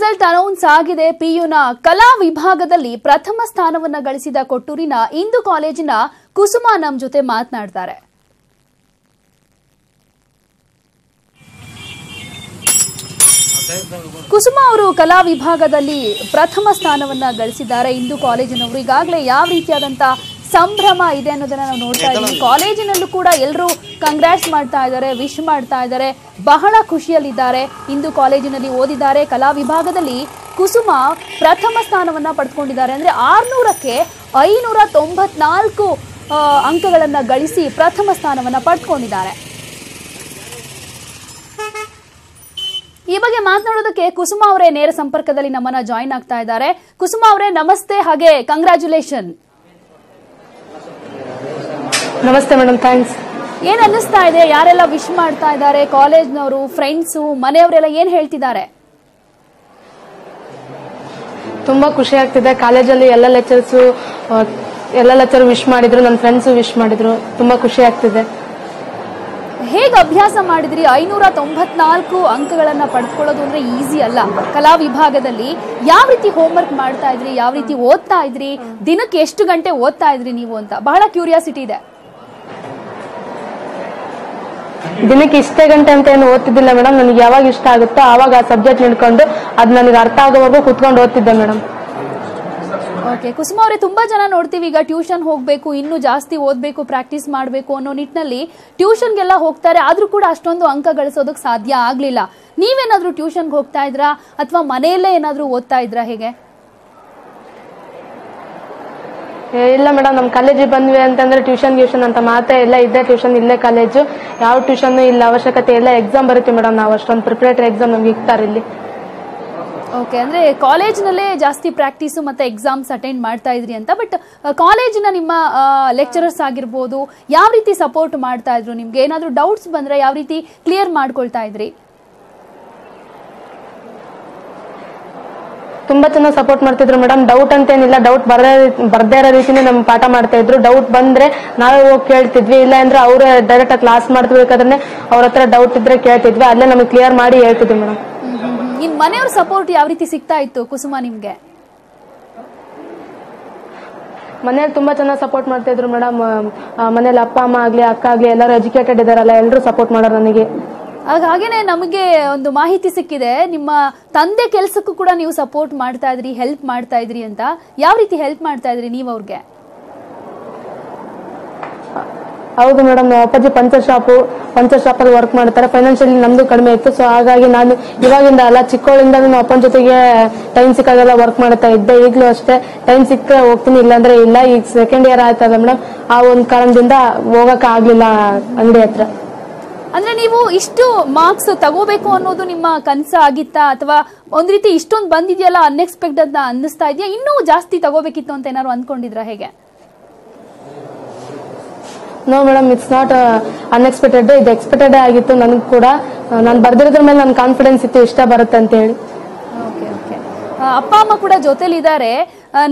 Result announce ಆಗಿದೆ. ಪಿಯುನ ಕಲಾ ವಿಭಾಗದಲ್ಲಿ ಪ್ರಥಮ ಸ್ಥಾನವನ್ನ ಗಳಿಸಿದ ಕೊಟ್ಟೂರಿನ ಇಂದು ಕಾಲೇಜಿನ ಕುಸುಮಾ ನಮ್ಮ ಜೊತೆ ಮಾತನಾಡ್ತಾರೆ. ಕುಸುಮಾ ಅವರು ಕಲಾ ವಿಭಾಗದಲ್ಲಿ ಪ್ರಥಮ ಸ್ಥಾನವನ್ನ ಗಳಿಸಿದ್ದಾರೆ. ಇಂದು ಕಾಲೇಜಿನವರು ಈಗಾಗಲೇ ಯಾವ ರೀತಿಯಾದಂತ ಸಂಭ್ರಮ ಇದೆ ಅನ್ನೋದನ್ನ ನಾವು ನೋಡ್ತಾ ಇದ್ದೀವಿ. ಕಾಲೇಜಿನಲ್ಲೂ ಕೂಡ ಎಲ್ಲರೂ ಕಂಗ್ರಾಟ್ಸ್ ಮಾಡ್ತಾ ಇದ್ದಾರೆ, ವಿಶ್ ಮಾಡ್ತಾ ಇದ್ದಾರೆ, ಬಹಳ ಖುಷಿಯಲ್ಲಿದ್ದಾರೆ. ಇಂದು ಕಾಲೇಜಿನಲ್ಲಿ ಓದಿದ್ದಾರೆ. ಕಲಾ ವಿಭಾಗದಲ್ಲಿ ಕುಸುಮಾ ಪ್ರಥಮ ಸ್ಥಾನವನ್ನ ಪಡೆದುಕೊಂಡಿದ್ದಾರೆ. ಅಂದ್ರೆ 600ಕ್ಕೆ 594 ಅಂಕಗಳನ್ನ ಗಳಿಸಿ ಪ್ರಥಮ ಸ್ಥಾನವನ್ನ ಪಡೆದುಕೊಂಡಿದ್ದಾರೆ. ಈ ಬಗ್ಗೆ ಮಾತನಾಡೋದಕ್ಕೆ ಕುಸುಮಾ ಅವರೇ ನೇರ ಸಂಪರ್ಕದಲ್ಲಿ ನಮ್ಮನ್ನ ಜಾಯಿನ್ ಆಗ್ತಾ ಇದ್ದಾರೆ. ಕುಸುಮಾ ಅವರೇ ನಮಸ್ತೆ, ಹಾಗೆ ಕಂಗ್ರಾಚ್ಯುಲೇಷನ್. ನಮಸ್ತೆ ಮೇಡಮ್, ಥ್ಯಾಂಕ್ಸ್. ಏನ್ ಅನ್ನಿಸ್ತಾ ಇದೆ? ಯಾರೆಲ್ಲ ವಿಶ್ ಮಾಡ್ತಾ ಇದ್ದಾರೆ? ಕಾಲೇಜ್ನವರು, ಫ್ರೆಂಡ್ಸು, ಮನೆಯವರೆಲ್ಲ ಏನ್ ಹೇಳ್ತಿದ್ದಾರೆ? ತುಂಬಾ ಖುಷಿ ಆಗ್ತಿದೆ. ಕಾಲೇಜಲ್ಲಿ ಎಲ್ಲ ಲೆಕ್ಚರ್ ವಿಶ್ ಮಾಡಿದ್ರು, ನನ್ನ ಫ್ರೆಂಡ್ಸ್ ವಿಶ್ ಮಾಡಿದ್ರು. ತುಂಬಾ ಖುಷಿ ಆಗ್ತಿದೆ. ಹೇಗೆ ಅಭ್ಯಾಸ ಮಾಡಿದ್ರಿ? 594 ಅಂಕಗಳನ್ನ ಪಡೆದುಕೊಳ್ಳೋದು ಅಂದ್ರೆ ಈಸಿ ಅಲ್ಲ. ಕಲಾ ವಿಭಾಗದಲ್ಲಿ ಯಾವ ರೀತಿ ಹೋಮ್ವರ್ಕ್ ಮಾಡ್ತಾ ಇದ್ರಿ? ಯಾವ ರೀತಿ ಓದ್ತಾ ಇದ್ರಿ? ದಿನಕ್ಕೆ ಎಷ್ಟು ಗಂಟೆ ಓದ್ತಾ ಇದ್ರಿ ನೀವು ಅಂತ ಬಹಳ ಕ್ಯೂರಿಯಾಸಿಟಿ ಇದೆ. ದಿನಕ್ಕೆ ಇಷ್ಟೇ ಗಂಟೆ ಅಂತ ಏನು ಓದ್ತಿದ್ದಿಲ್ಲ ಮೇಡಮ್. ನನಗೆ ಯಾವಾಗ ಇಷ್ಟ ಆಗುತ್ತೋ ಆವಾಗ ಆ ಸಬ್ಜೆಕ್ಟ್ ಹಿಡ್ಕೊಂಡು ಅದು ನನಗೆ ಅರ್ಥ ಆಗೋವರೆಗೂ ಕುತ್ಕೊಂಡು ಓದ್ತಿದ್ದೆ ಮೇಡಮ್. ಓಕೆ ಕುಸುಮಾ ಅವರೇ, ತುಂಬಾ ಜನ ನೋಡ್ತೀವಿ ಈಗ ಟ್ಯೂಷನ್ ಹೋಗ್ಬೇಕು, ಇನ್ನೂ ಜಾಸ್ತಿ ಓದ್ಬೇಕು, ಪ್ರಾಕ್ಟೀಸ್ ಮಾಡಬೇಕು ಅನ್ನೋ ನಿಟ್ಟಿನಲ್ಲಿ ಟ್ಯೂಷನ್ಗೆಲ್ಲ ಹೋಗ್ತಾರೆ. ಆದ್ರೂ ಕೂಡ ಅಷ್ಟೊಂದು ಅಂಕ ಗಳಿಸೋದಕ್ಕೆ ಸಾಧ್ಯ ಆಗ್ಲಿಲ್ಲ. ನೀವೇನಾದ್ರೂ ಟ್ಯೂಷನ್ಗೆ ಹೋಗ್ತಾ ಇದ್ರಾ ಅಥವಾ ಮನೆಯಲ್ಲೇ ಏನಾದ್ರೂ ಓದ್ತಾ ಇದ್ರಾ? ಹೇಗೆ? ಇಲ್ಲ ಮೇಡಮ್, ನಮ್ಮ ಕಾಲೇಜಿಗೆ ಬಂದ್ವಿ ಅಂತಂದ್ರೆ ಟ್ಯೂಷನ್ ಅಂತ ಮಾತೇ ಇಲ್ಲ. ಇದ್ದೇ ಟ್ಯೂಷನ್, ಇಲ್ಲೇ ಕಾಲೇಜು, ಯಾವ ಟ್ಯೂಷನ್ ಇಲ್ಲ, ಅವಶ್ಯಕತೆ ಇಲ್ಲ. ಎಕ್ಸಾಮ್ ಬರುತ್ತೆ ಮೇಡಮ್, ನಾವು ಅಷ್ಟೊಂದು ಪ್ರಿಪರೇಟರಿ ಎಕ್ಸಾಮ್ ನಮ್ಗೆ ಇರ್ತಾರೆ ಇಲ್ಲಿ. ಓಕೆ, ಅಂದ್ರೆ ಕಾಲೇಜ್ನಲ್ಲೇ ಜಾಸ್ತಿ ಪ್ರಾಕ್ಟೀಸು ಮತ್ತೆ ಎಕ್ಸಾಮ್ಸ್ ಅಟೆಂಡ್ ಮಾಡ್ತಾ ಇದ್ರಿ ಅಂತ. ಬಟ್ ಕಾಲೇಜಿನ ನಿಮ್ಮ ಲೆಕ್ಚರರ್ಸ್ ಆಗಿರ್ಬೋದು ಯಾವ ರೀತಿ ಸಪೋರ್ಟ್ ಮಾಡ್ತಾ ಇದ್ರು? ನಿಮ್ಗೆ ಏನಾದ್ರೂ ಡೌಟ್ಸ್ ಬಂದ್ರೆ ಯಾವ ರೀತಿ ಕ್ಲಿಯರ್ ಮಾಡ್ಕೊಳ್ತಾ ಇದ್ರಿ? ತುಂಬಾ ಚೆನ್ನಾಗಿ ಸಪೋರ್ಟ್ ಮಾಡ್ತಿದ್ರು ಮೇಡಮ್. ಡೌಟ್ ಅಂತೇನಿಲ್ಲ, ಡೌಟ್ ಬರ್ದೇ ಇರೋ ರೀತಿನೇ ನಮ್ಗೆ ಪಾಠ ಮಾಡ್ತಾ ಇದ್ರು. ಡೌಟ್ ಬಂದ್ರೆ ನಾವೇ ಹೋಗಿ ಕೇಳ್ತಿದ್ವಿ, ಇಲ್ಲ ಅಂದ್ರೆ ಅವರೇ ಡೈರೆಕ್ಟ್ ಕ್ಲಾಸ್ ಮಾಡ್ತಿರ್ಬೇಕಾದ್ರೆ ಅವ್ರ ಹತ್ರ ಡೌಟ್ ಇದ್ರೆ ಕೇಳ್ತಿದ್ವಿ, ಅಲ್ಲೇ ನಮಗೆ ಕ್ಲಿಯರ್ ಮಾಡಿ ಹೇಳ್ತಿದ್ವಿ ಮೇಡಮ್. ಇನ್ ಮನೆಯವ್ರ ಸಪೋರ್ಟ್ ಯಾವ ರೀತಿ ಸಿಗ್ತಾ ಇತ್ತು ಕುಸುಮಾ ನಿಮ್ಗೆ? ಮನೇಲಿ ತುಂಬಾ ಚೆನ್ನಾಗಿ ಸಪೋರ್ಟ್ ಮಾಡ್ತಾ ಇದ್ರು ಮೇಡಮ್. ಮನೇಲಿ ಅಪ್ಪ ಅಮ್ಮ ಆಗ್ಲಿ, ಅಕ್ಕ ಆಗ್ಲಿ, ಎಲ್ಲರೂ ಎಜುಕೇಟೆಡ್ ಇದಾರಲ್ಲ, ಎಲ್ಲರೂ ಸಪೋರ್ಟ್ ಮಾಡೋರು ನನಗೆ. ಹಾಗೇನೆ ನಮಗೆ ಒಂದು ಮಾಹಿತಿ ಸಿಕ್ಕಿದೆ, ನಿಮ್ಮ ತಂದೆ ಕೆಲಸಕ್ಕೂ ಕೂಡ ನೀವು ಸಪೋರ್ಟ್ ಮಾಡ್ತಾ ಇದ್ರಿ, ಹೆಲ್ಪ್ ಮಾಡ್ತಾ ಇದ್ರಿ ಅಂತ. ಯಾವ ರೀತಿ ಹೆಲ್ಪ್ ಮಾಡ್ತಾ ಇದ್ರಿ ನೀವು ಅವ್ರಿಗೆ? ಹೌದು ಮೇಡಮ್, ಅಪ್ಪಾಜಿ ಪಂಚರ್ ಶಾಪಲ್ಲಿ ವರ್ಕ್ ಮಾಡ್ತಾರೆ. ಫೈನಾನ್ಷಿಯಲಿ ನಮ್ದು ಕಡಿಮೆ ಇತ್ತು. ಸೊ ಹಾಗಾಗಿ ನಾನು ಇವಾಗಿಂದ ಅಲ್ಲ, ಚಿಕ್ಕವಳಿಂದ ನಾನು ಅಪ್ಪನ ಜೊತೆಗೆ ಟೈಮ್ ಸಿಕ್ಕಾಗೆಲ್ಲ ವರ್ಕ್ ಮಾಡ್ತಾ ಇದ್ದೆ. ಈಗಲೂ ಅಷ್ಟೇ, ಟೈಮ್ ಸಿಕ್ಕರೆ ಹೋಗ್ತೀನಿ, ಇಲ್ಲಾಂದ್ರೆ ಇಲ್ಲ. ಈಗ ಸೆಕೆಂಡ್ ಇಯರ್ ಆಯ್ತದ ಮೇಡಮ್, ಆ ಒಂದು ಕಾರಣದಿಂದ ಹೋಗಕ್ ಆಗ್ಲಿಲ್ಲ ಅಂಗಡಿ ಹತ್ರ. ಅಂದ್ರೆ ನೀವು ಇಷ್ಟು ಮಾರ್ಕ್ಸ್ ತಗೋಬೇಕು ಅನ್ನೋದು ನಿಮ್ಮ ಕನಸ ಆಗಿತ್ತಾ, ಅಥವಾ ಒಂದ್ ರೀತಿ ಇಷ್ಟೊಂದು ಬಂದಿದೆಯಲ್ಲ ಅನ್ಎಕ್ಸ್ಪೆಕ್ಟೆಡ್ ಅಂತ ಅನ್ನಿಸ್ತಾ ಇದೆಯಾ? ಇನ್ನೂ ಜಾಸ್ತಿ ತಗೋಬೇಕಿತ್ತು ಅಂತ ಏನಾದ್ರು ಅನ್ಕೊಂಡಿದ್ರಾ? ಹೇಗೆ? No madam, it's not unexpected, ಇದು ಎಕ್ಸ್ಪೆಕ್ಟೆಡ್ ಆಗಿತ್ತು ನನಗೆ ಕೂಡ. ನಾನು ಬರ್ದಿರೋದ್ರ ಮೇಲೆ ನನ್ನ ಕಾನ್ಫಿಡೆನ್ಸ್ ಇತ್ತು, ಇಷ್ಟ ಬರುತ್ತೆ ಅಂತ ಹೇಳಿ. ಓಕೆ ಓಕೆ, ಅಪ್ಪ ಅಮ್ಮ ಕೂಡ ಜೊತೆಲಿ ಇದ್ದಾರೆ.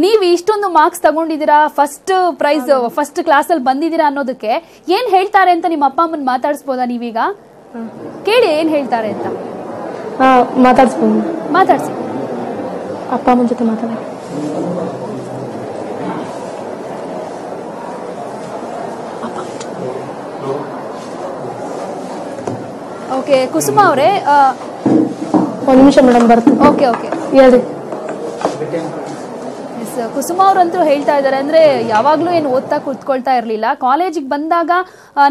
ನೀವು ಇಷ್ಟೊಂದು ಮಾರ್ಕ್ಸ್ ತಗೊಂಡಿದ್ದೀರಾ, ಫಸ್ಟ್ ಪ್ರೈಸ್ ಫಸ್ಟ್ ಕ್ಲಾಸ್ ಅಲ್ಲಿ ಬಂದಿದ್ದೀರಾ ಅನ್ನೋದಕ್ಕೆ ಏನ್ ಹೇಳ್ತಾರೆ ಅಂತ ನಿಮ್ಮ ಅಪ್ಪ ಅಮ್ಮನ್ ಮಾತಾಡಿಸ್ಬೋದಾ ನೀವೀಗ? ಕೇಳಿ ಏನ್ ಹೇಳ್ತಾರೆ ಅಂತ. ಮಾತಾಡಿಸ್ಬೋದು, ಮಾತಾಡ್ಸಿ. ಅಪ್ಪ ಅಮ್ಮನ ಜೊತೆ ಮಾತಾಡಿ. ಓಕೆ ಕುಸುಮಾ ಅವರೇ, ಒಂದು ನಿಮಿಷ ಮೇಡಮ್ ಬರ್ತೀನಿ. ಓಕೆ ಓಕೆ ಹೇಳಿ. ಕುಸುಮಾ ಅವರಂತೂ ಹೇಳ್ತಾ ಇದ್ದಾರೆ, ಅಂದ್ರೆ ಯಾವಾಗ್ಲೂ ಏನು ಓದ್ತಾ ಕೂತ್ಕೊಳ್ತಾ ಇರ್ಲಿಲ್ಲ. ಕಾಲೇಜಿಗೆ ಬಂದಾಗ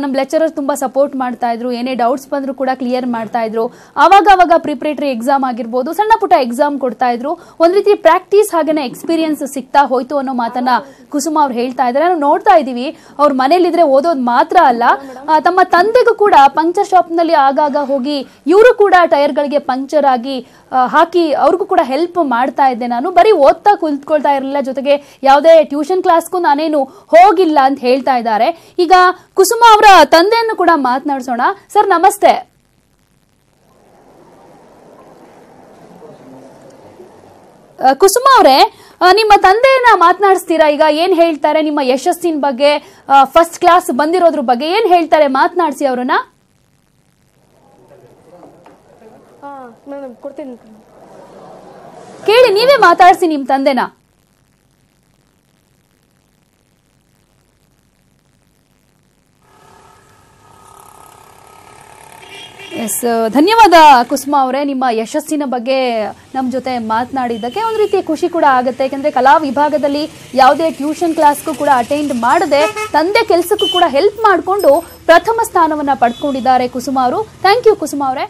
ನಮ್ ಲೆಕ್ಚರರ್ ತುಂಬಾ ಸಪೋರ್ಟ್ ಮಾಡ್ತಾ ಇದ್ರು, ಏನೇ ಡೌಟ್ಸ್ ಬಂದ್ರು ಕೂಡ ಕ್ಲಿಯರ್ ಮಾಡ್ತಾ ಇದ್ರು. ಅವಾಗ ಪ್ರಿಪರೇಟರಿ ಎಕ್ಸಾಮ್ ಆಗಿರ್ಬೋದು, ಸಣ್ಣ ಪುಟ್ಟ ಎಕ್ಸಾಮ್ ಕೊಡ್ತಾ ಇದ್ರು. ಒಂದ್ ರೀತಿ ಪ್ರಾಕ್ಟೀಸ್ ಹಾಗೇನೆ ಎಕ್ಸ್ಪೀರಿಯನ್ಸ್ ಸಿಗ್ತಾ ಹೋಯ್ತು ಅನ್ನೋ ಮಾತನ್ನ ಕುಸುಮಾ ಅವ್ರು ಹೇಳ್ತಾ ಇದ್ದಾರೆ. ನಾವು ನೋಡ್ತಾ ಇದೀವಿ, ಅವ್ರ ಮನೇಲಿದ್ರೆ ಓದೋದು ಮಾತ್ರ ಅಲ್ಲ, ತಮ್ಮ ತಂದೆಗೂ ಕೂಡ ಪಂಕ್ಚರ್ ಶಾಪ್ ನಲ್ಲಿ ಆಗಾಗ ಹೋಗಿ ಇವರು ಕೂಡ ಟೈರ್ ಗಳಿಗೆ ಪಂಕ್ಚರ್ ಆಗಿ ಹಾಕಿ ಅವ್ರಿಗೂ ಕೂಡ ಹೆಲ್ಪ್ ಮಾಡ್ತಾ ಇದ್ದೆ. ನಾನು ಬರೀ ಓದ್ತಾ ಕುಳಿತುಕೊಳ್ತಾ ಇರಲಿಲ್ಲ, ಜೊತೆಗೆ ಯಾವುದೇ ಟ್ಯೂಷನ್ ಕ್ಲಾಸ್ಗೂ ನಾನೇನು ಹೋಗಿಲ್ಲ ಅಂತ ಹೇಳ್ತಾ ಇದ್ದಾರೆ. ಈಗ ಕುಸುಮಾ ಅವರ ತಂದೆಯನ್ನು ಕೂಡ ಮಾತನಾಡಿಸೋಣ. ಸರ್ ನಮಸ್ತೆ. ಕುಸುಮಾ ಅವರೇ, ನಿಮ್ಮ ತಂದೆಯನ್ನ ಮಾತನಾಡಿಸ್ತೀರಾ? ಈಗ ಏನ್ ಹೇಳ್ತಾರೆ ನಿಮ್ಮ ಯಶಸ್ಸಿನ ಬಗ್ಗೆ, ಫಸ್ಟ್ ಕ್ಲಾಸ್ ಬಂದಿರೋದ್ರ ಬಗ್ಗೆ ಏನ್ ಹೇಳ್ತಾರೆ? ಮಾತನಾಡಿಸಿ ಅವರನ್ನ. ಮೇಡಮ್ ಕೊಡ್ತೀನಿ. ಕೇಳಿ, ನೀವೇ ಮಾತಾಡ್ಸಿ ನಿಮ್ ತಂದೆನ. ಎಸ್, ಧನ್ಯವಾದ ಕುಸುಮಾ ಅವರೇ, ನಿಮ್ಮ ಯಶಸ್ಸಿನ ಬಗ್ಗೆ ನಮ್ಮ ಜೊತೆ ಮಾತನಾಡಿದ್ದಕ್ಕೆ. ಒಂದು ರೀತಿ ಖುಷಿ ಕೂಡ ಆಗುತ್ತೆ, ಯಾಕಂದ್ರೆ ಕಲಾ ವಿಭಾಗದಲ್ಲಿ ಯಾವುದೇ ಟ್ಯೂಷನ್ ಕ್ಲಾಸ್ಗೂ ಕೂಡ ಅಟೆಂಡ್ ಮಾಡದೆ ತಂದೆ ಕೆಲಸಕ್ಕೂ ಕೂಡ ಹೆಲ್ಪ್ ಮಾಡಿಕೊಂಡು ಪ್ರಥಮ ಸ್ಥಾನವನ್ನ ಪಡ್ಕೊಂಡಿದ್ದಾರೆ ಕುಸುಮಾ ಅವರು. ಥ್ಯಾಂಕ್ ಯು ಕುಸುಮಾ ಅವರೇ.